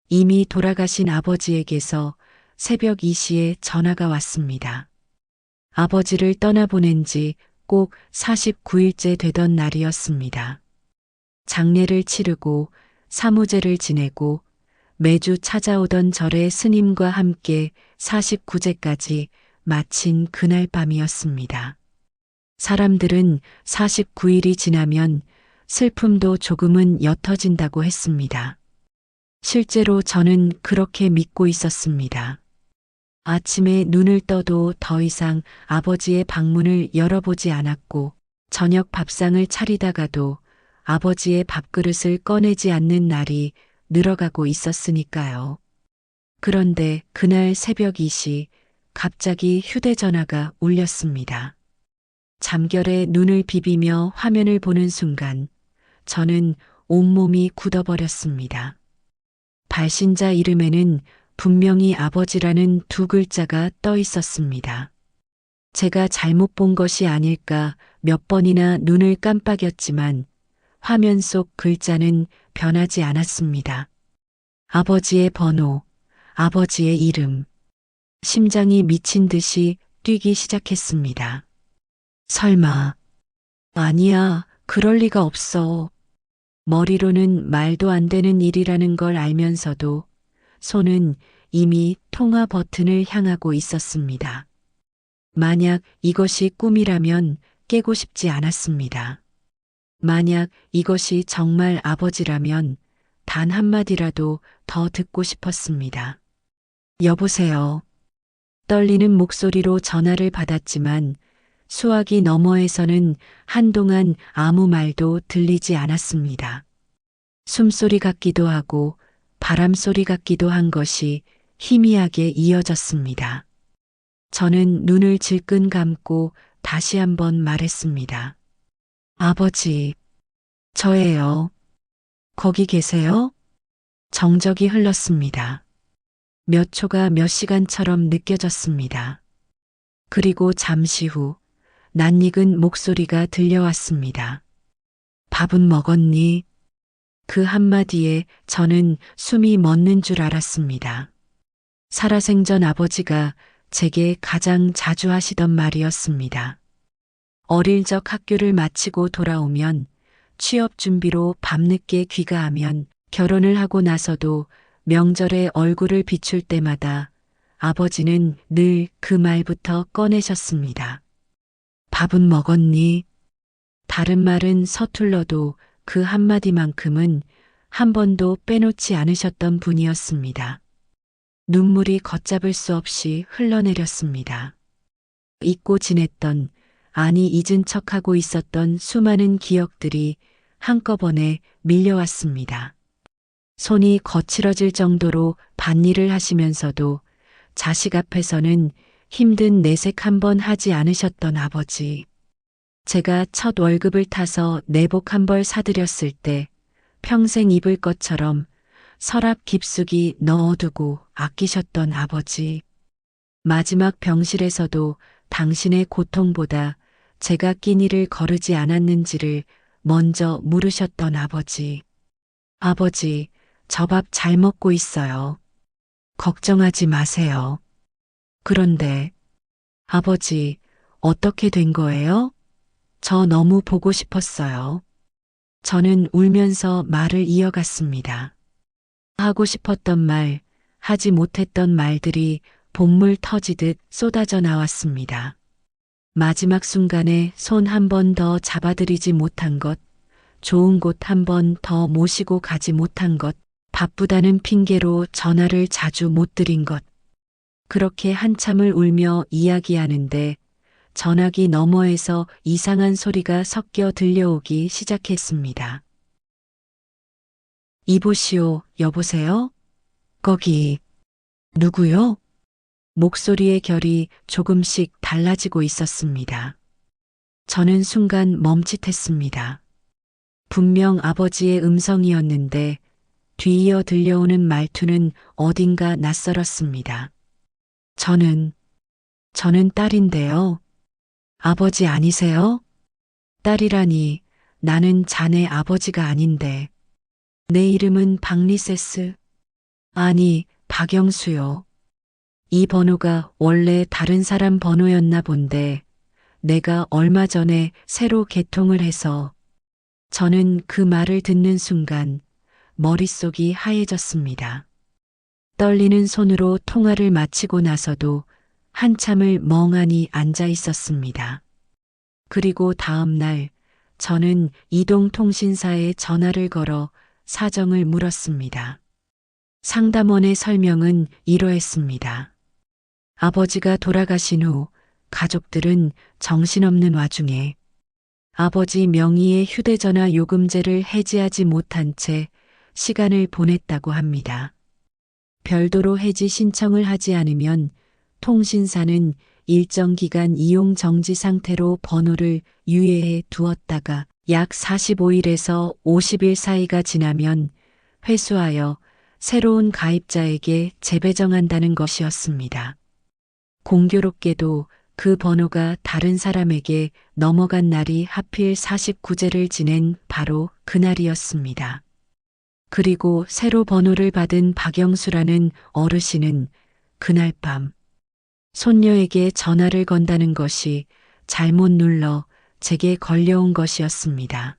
이미 돌아가신 아버지에게서 새벽 2시에 전화가 왔습니다. 아버지를 떠나보낸 지 꼭 49일째 되던 날이었습니다. 장례를 치르고 사무제를 지내고 매주 찾아오던 절의 스님과 함께 49제까지 마친 그날 밤이었습니다. 사람들은 49일이 지나면 슬픔도 조금은 옅어진다고 했습니다. 실제로 저는 그렇게 믿고 있었습니다. 아침에 눈을 떠도 더 이상 아버지의 방문을 열어보지 않았고 저녁 밥상을 차리다가도 아버지의 밥그릇을 꺼내지 않는 날이 늘어가고 있었으니까요. 그런데 그날 새벽 2시 갑자기 휴대전화가 울렸습니다. 잠결에 눈을 비비며 화면을 보는 순간 저는 온몸이 굳어버렸습니다. 발신자 이름에는 분명히 아버지라는 두 글자가 떠 있었습니다. 제가 잘못 본 것이 아닐까 몇 번이나 눈을 깜빡였지만 화면 속 글자는 변하지 않았습니다. 아버지의 번호, 아버지의 이름. 심장이 미친 듯이 뛰기 시작했습니다. 설마. 아니야, 그럴 리가 없어. 머리로는 말도 안 되는 일이라는 걸 알면서도 손은 이미 통화 버튼을 향하고 있었습니다. 만약 이것이 꿈이라면 깨고 싶지 않았습니다. 만약 이것이 정말 아버지라면 단 한마디라도 더 듣고 싶었습니다. 여보세요. 떨리는 목소리로 전화를 받았지만 수화기 너머에서는 한동안 아무 말도 들리지 않았습니다. 숨소리 같기도 하고 바람소리 같기도 한 것이 희미하게 이어졌습니다. 저는 눈을 질끈 감고 다시 한번 말했습니다. 아버지, 저예요. 거기 계세요? 정적이 흘렀습니다. 몇 초가 몇 시간처럼 느껴졌습니다. 그리고 잠시 후 낯익은 목소리가 들려왔습니다. 밥은 먹었니? 그 한마디에 저는 숨이 멎는 줄 알았습니다. 살아생전 아버지가 제게 가장 자주 하시던 말이었습니다. 어릴 적 학교를 마치고 돌아오면 취업 준비로 밤늦게 귀가하면 결혼을 하고 나서도 명절에 얼굴을 비출 때마다 아버지는 늘 그 말부터 꺼내셨습니다. 밥은 먹었니? 다른 말은 서툴러도 그 한마디만큼은 한 번도 빼놓지 않으셨던 분이었습니다. 눈물이 걷잡을 수 없이 흘러내렸습니다. 잊고 지냈던, 아니 잊은 척하고 있었던 수많은 기억들이 한꺼번에 밀려왔습니다. 손이 거칠어질 정도로 밭일을 하시면서도 자식 앞에서는 힘든 내색 한 번 하지 않으셨던 아버지. 제가 첫 월급을 타서 내복 한 벌 사드렸을 때 평생 입을 것처럼 서랍 깊숙이 넣어두고 아끼셨던 아버지. 마지막 병실에서도 당신의 고통보다 제가 끼니를 거르지 않았는지를 먼저 물으셨던 아버지. 아버지, 저 밥 잘 먹고 있어요. 걱정하지 마세요. 그런데, 아버지, 어떻게 된 거예요? 저 너무 보고 싶었어요. 저는 울면서 말을 이어갔습니다. 하고 싶었던 말, 하지 못했던 말들이 본물 터지듯 쏟아져 나왔습니다. 마지막 순간에 손 한 번 더 잡아드리지 못한 것, 좋은 곳 한 번 더 모시고 가지 못한 것, 바쁘다는 핑계로 전화를 자주 못 드린 것. 그렇게 한참을 울며 이야기하는데 전화기 너머에서 이상한 소리가 섞여 들려오기 시작했습니다. 이보시오, 여보세요? 거기, 누구요? 목소리의 결이 조금씩 달라지고 있었습니다. 저는 순간 멈칫했습니다. 분명 아버지의 음성이었는데 뒤이어 들려오는 말투는 어딘가 낯설었습니다. 저는 딸인데요. 아버지 아니세요? 딸이라니, 나는 자네 아버지가 아닌데. 내 이름은 박리세스. 아니, 박영수요. 이 번호가 원래 다른 사람 번호였나 본데 내가 얼마 전에 새로 개통을 해서 저는 그 말을 듣는 순간 머릿속이 하얘졌습니다. 떨리는 손으로 통화를 마치고 나서도 한참을 멍하니 앉아 있었습니다. 그리고 다음 날 저는 이동통신사에 전화를 걸어 사정을 물었습니다. 상담원의 설명은 이러했습니다. 아버지가 돌아가신 후 가족들은 정신없는 와중에 아버지 명의의 휴대전화 요금제를 해지하지 못한 채 시간을 보냈다고 합니다. 별도로 해지 신청을 하지 않으면 통신사는 일정 기간 이용 정지 상태로 번호를 유예해 두었다가 약 45일에서 50일 사이가 지나면 회수하여 새로운 가입자에게 재배정한다는 것이었습니다. 공교롭게도 그 번호가 다른 사람에게 넘어간 날이 하필 49제를 지낸 바로 그날이었습니다. 그리고 새로 번호를 받은 박영수라는 어르신은 그날 밤 손녀에게 전화를 건다는 것이 잘못 눌러 제게 걸려온 것이었습니다.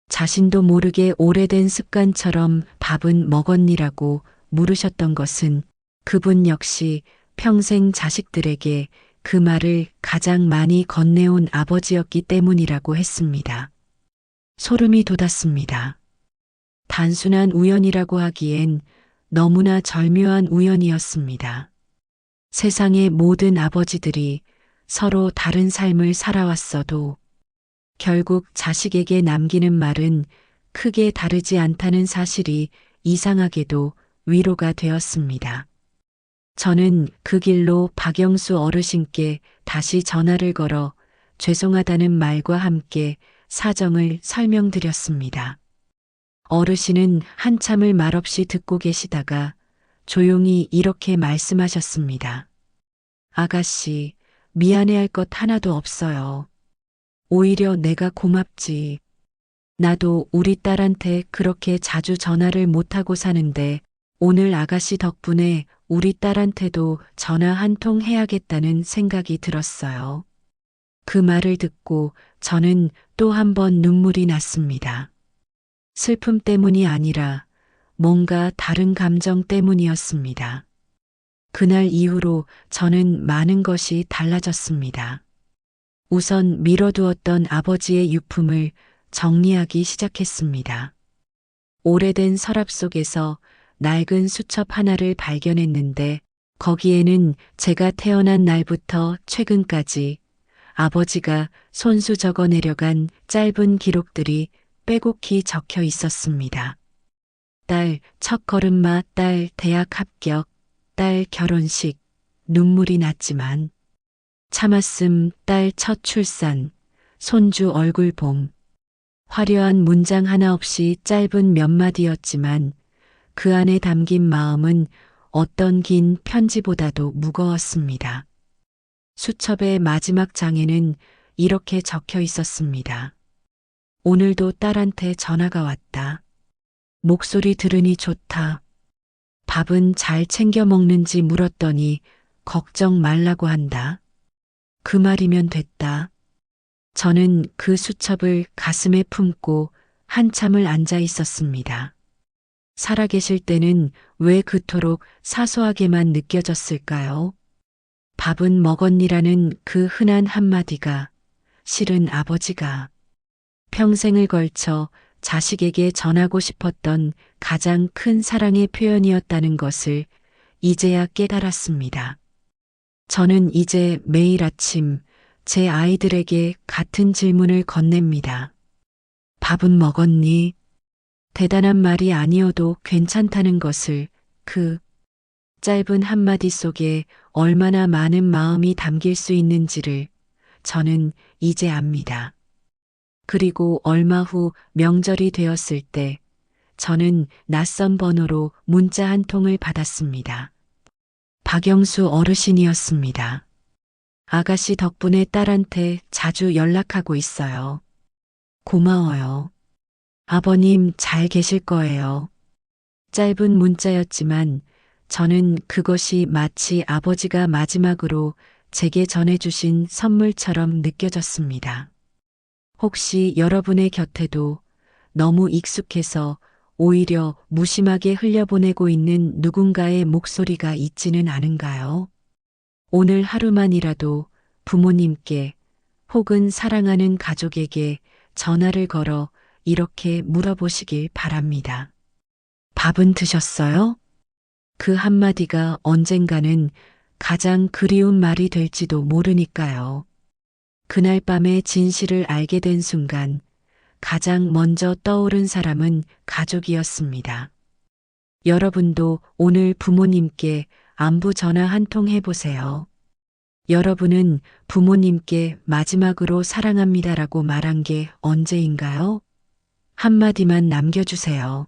자신도 모르게 오래된 습관처럼 밥은 먹었니라고 물으셨던 것은 그분 역시 평생 자식들에게 그 말을 가장 많이 건네온 아버지였기 때문이라고 했습니다. 소름이 돋았습니다. 단순한 우연이라고 하기엔 너무나 절묘한 우연이었습니다. 세상의 모든 아버지들이 서로 다른 삶을 살아왔어도 결국 자식에게 남기는 말은 크게 다르지 않다는 사실이 이상하게도 위로가 되었습니다. 저는 그 길로 박영수 어르신께 다시 전화를 걸어 죄송하다는 말과 함께 사정을 설명드렸습니다. 어르신은 한참을 말없이 듣고 계시다가 조용히 이렇게 말씀하셨습니다. 아가씨, 미안해할 것 하나도 없어요. 오히려 내가 고맙지. 나도 우리 딸한테 그렇게 자주 전화를 못하고 사는데 오늘 아가씨 덕분에 우리 딸한테도 전화 한 통 해야겠다는 생각이 들었어요. 그 말을 듣고 저는 또 한 번 눈물이 났습니다. 슬픔 때문이 아니라 뭔가 다른 감정 때문이었습니다. 그날 이후로 저는 많은 것이 달라졌습니다. 우선 미뤄두었던 아버지의 유품을 정리하기 시작했습니다. 오래된 서랍 속에서 낡은 수첩 하나를 발견했는데 거기에는 제가 태어난 날부터 최근까지 아버지가 손수 적어 내려간 짧은 기록들이 빼곡히 적혀 있었습니다. 딸 첫걸음마, 딸 대학 합격, 딸 결혼식, 눈물이 났지만 참았음, 딸 첫 출산, 손주 얼굴 봄. 화려한 문장 하나 없이 짧은 몇 마디였지만 그 안에 담긴 마음은 어떤 긴 편지보다도 무거웠습니다. 수첩의 마지막 장에는 이렇게 적혀 있었습니다. 오늘도 딸한테 전화가 왔다. 목소리 들으니 좋다. 밥은 잘 챙겨 먹는지 물었더니 걱정 말라고 한다. 그 말이면 됐다. 저는 그 수첩을 가슴에 품고 한참을 앉아 있었습니다. 살아계실 때는 왜 그토록 사소하게만 느껴졌을까요? 밥은 먹었니라는 그 흔한 한마디가 실은 아버지가 평생을 걸쳐 자식에게 전하고 싶었던 가장 큰 사랑의 표현이었다는 것을 이제야 깨달았습니다. 저는 이제 매일 아침 제 아이들에게 같은 질문을 건넵니다. 밥은 먹었니? 대단한 말이 아니어도 괜찮다는 것을 그 짧은 한마디 속에 얼마나 많은 마음이 담길 수 있는지를 저는 이제 압니다. 그리고 얼마 후 명절이 되었을 때 저는 낯선 번호로 문자 한 통을 받았습니다. 박영수 어르신이었습니다. 아가씨 덕분에 딸한테 자주 연락하고 있어요. 고마워요. 아버님 잘 계실 거예요. 짧은 문자였지만 저는 그것이 마치 아버지가 마지막으로 제게 전해주신 선물처럼 느껴졌습니다. 혹시 여러분의 곁에도 너무 익숙해서 오히려 무심하게 흘려보내고 있는 누군가의 목소리가 있지는 않은가요? 오늘 하루만이라도 부모님께 혹은 사랑하는 가족에게 전화를 걸어 이렇게 물어보시길 바랍니다. 밥은 드셨어요? 그 한마디가 언젠가는 가장 그리운 말이 될지도 모르니까요. 그날 밤의 진실을 알게 된 순간 가장 먼저 떠오른 사람은 가족이었습니다. 여러분도 오늘 부모님께 안부 전화 한 통 해보세요. 여러분은 부모님께 마지막으로 사랑합니다라고 말한 게 언제인가요? 한마디만 남겨주세요.